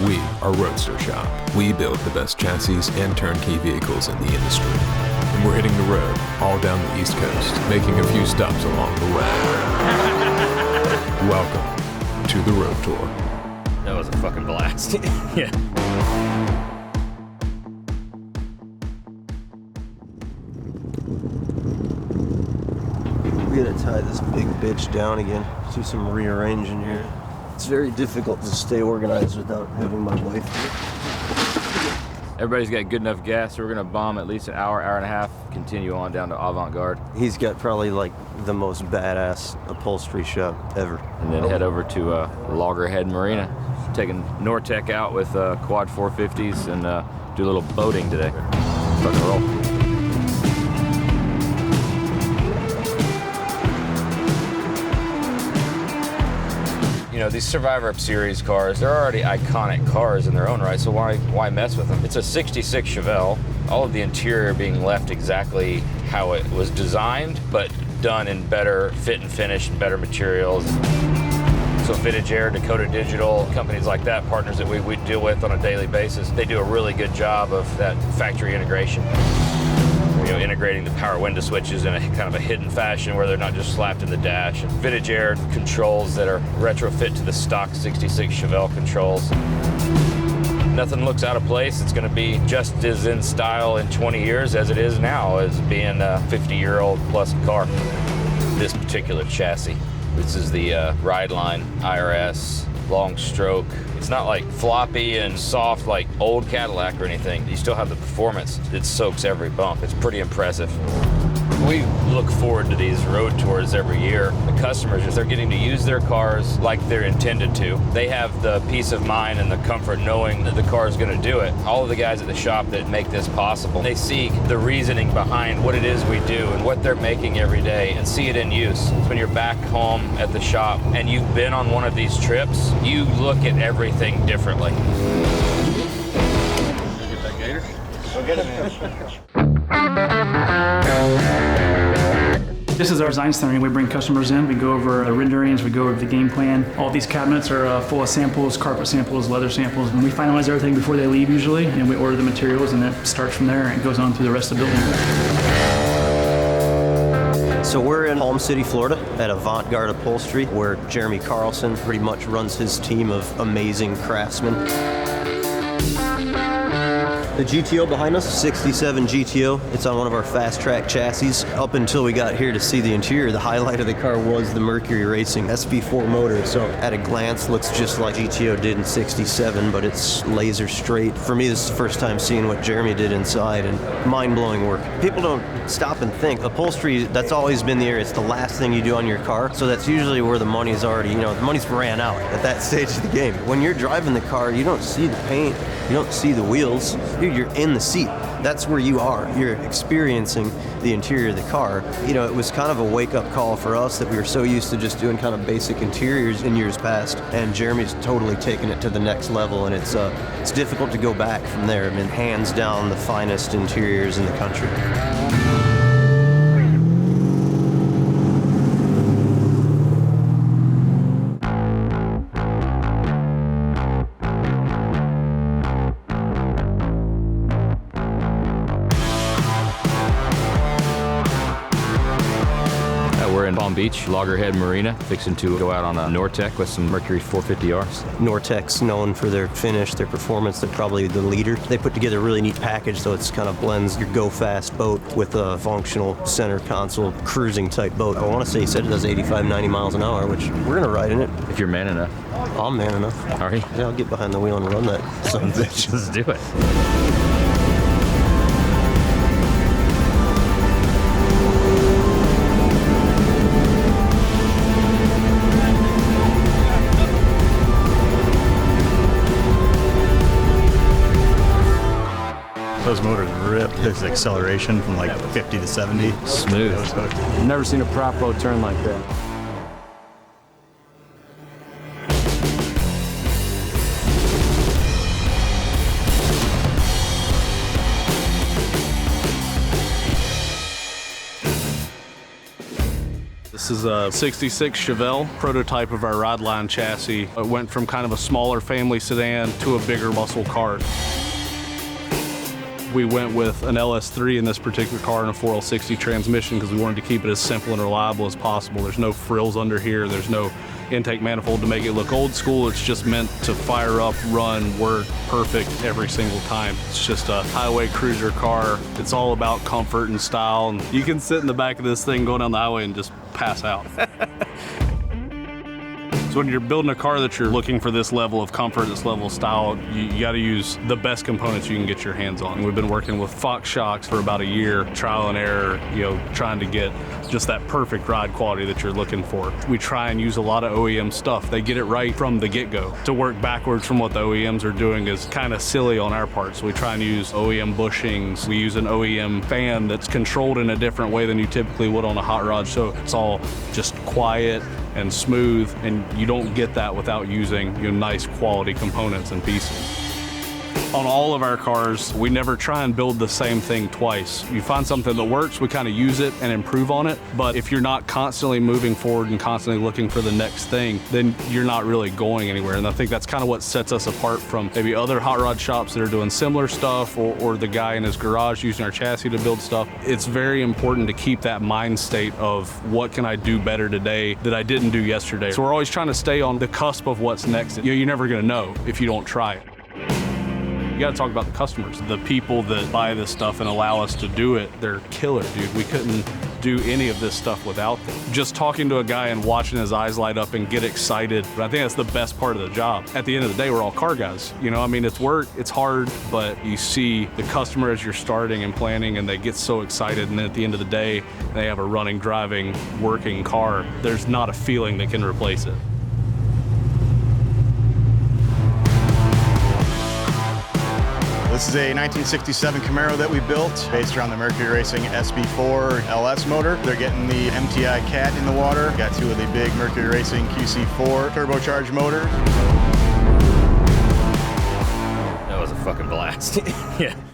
We are Roadster Shop. We build the best chassis and turnkey vehicles in the industry. And we're hitting the road all down the East Coast, making a few stops along the way. Welcome to the Road Tour. That was a fucking blast. Yeah. We gotta tie this big bitch down again. Do some rearranging here. It's very difficult to stay organized without having my wife here. Everybody's got good enough gas, so we're gonna bomb at least an hour, hour and a half, continue on down to Avant-Garde. He's got probably like the most badass upholstery shop ever. And then head over to Loggerhead Marina. Taking Nortex out with quad 450s and do a little boating today. Fucking roll. You know, these Survivor Series cars, they're already iconic cars in their own right, so why mess with them? It's a 66 Chevelle, all of the interior being left exactly how it was designed, but done in better fit and finish and better materials. So Vintage Air, Dakota Digital, companies like that, partners that we deal with on a daily basis, they do a really good job of that factory integration. You know, integrating the power window switches in a kind of a hidden fashion where they're not just slapped in the dash. And Vintage Air controls that are retrofit to the stock 66 Chevelle controls. Nothing looks out of place. It's going to be just as in style in 20 years as it is now, as being a 50-year-old plus car. This particular chassis. This is the Rideline IRS long stroke. It's not like floppy and soft like old Cadillac or anything. You still have the performance. It soaks every bump. It's pretty impressive. We look forward to these road tours every year. The customers, they're getting to use their cars like they're intended to. They have the peace of mind and the comfort knowing that the car is going to do it. All of the guys at the shop that make this possible, they seek the reasoning behind what it is we do and what they're making every day and see it in use. When you're back home at the shop and you've been on one of these trips, you look at everything differently. Get that gator? Go get it, man. This is our design center. We bring customers in, we go over the renderings, we go over the game plan. All these cabinets are full of samples, carpet samples, leather samples, and we finalize everything before they leave usually, and we order the materials, and it starts from there and goes on through the rest of the building. So we're in Palm City, Florida at Avant-Garde Upholstery, where Jeremy Carlson pretty much runs his team of amazing craftsmen. The GTO behind us, 67 GTO. It's on one of our fast track chassis. Up until we got here to see the interior, the highlight of the car was the Mercury Racing SP4 motor. So at a glance, looks just like GTO did in 67, but it's laser straight. For me, this is the first time seeing what Jeremy did inside, and mind-blowing work. People don't stop and think. Upholstery, that's always been the area. It's the last thing you do on your car. So that's usually where the money's already, the money's ran out at that stage of the game. When you're driving the car, you don't see the paint, you don't see the wheels. You're in the seat. That's where you are. You're experiencing the interior of the car. It was kind of a wake-up call for us that we were so used to just doing kind of basic interiors in years past, and Jeremy's totally taken it to the next level, and it's difficult to go back from there. I mean, hands down, the finest interiors in the country. Palm Beach, Loggerhead Marina, fixing to go out on a Nortex with some Mercury 450Rs. Nortex, known for their finish, their performance, they're probably the leader. They put together a really neat package, so it's kind of blends your go-fast boat with a functional center console cruising type boat. I want to say he said it does 85, 90 miles an hour, which we're going to ride in it. If you're man enough. I'm man enough. Are you? Yeah, I'll get behind the wheel and run that son of a bitch. Let's do it. Those motors rip. There's acceleration from like 50 to 70. Smooth. Never seen a prop boat turn like that. This is a 66 Chevelle, prototype of our Rideline chassis. It went from kind of a smaller family sedan to a bigger muscle car. We went with an LS3 in this particular car and a 4L60 transmission because we wanted to keep it as simple and reliable as possible. There's no frills under here. There's no intake manifold to make it look old school. It's just meant to fire up, run, work perfect every single time. It's just a highway cruiser car. It's all about comfort and style. And you can sit in the back of this thing going down the highway and just pass out. So when you're building a car that you're looking for this level of comfort, this level of style, you got to use the best components you can get your hands on. We've been working with Fox shocks for about a year, trial and error, trying to get just that perfect ride quality that you're looking for. We try and use a lot of OEM stuff. They get it right from the get-go. To work backwards from what the OEMs are doing is kind of silly on our part. So we try and use OEM bushings. We use an OEM fan that's controlled in a different way than you typically would on a hot rod. So it's all just quiet and smooth, and you don't get that without using nice quality components and pieces. On all of our cars, we never try and build the same thing twice. You find something that works, we kind of use it and improve on it, but if you're not constantly moving forward and constantly looking for the next thing, then you're not really going anywhere. And I think that's kind of what sets us apart from maybe other hot rod shops that are doing similar stuff, or the guy in his garage using our chassis to build stuff. It's very important to keep that mind state of what can I do better today that I didn't do yesterday. So we're always trying to stay on the cusp of what's next. You're never gonna know if you don't try it. You gotta talk about the customers. The people that buy this stuff and allow us to do it, they're killer, dude. We couldn't do any of this stuff without them. Just talking to a guy and watching his eyes light up and get excited, I think that's the best part of the job. At the end of the day, we're all car guys. It's work, it's hard, but you see the customer as you're starting and planning, and they get so excited, and then at the end of the day, they have a running, driving, working car. There's not a feeling that can replace it. This is a 1967 Camaro that we built based around the Mercury Racing SB4 LS motor. They're getting the MTI Cat in the water. Got two of the big Mercury Racing QC4 turbocharged motors. That was a fucking blast. Yeah.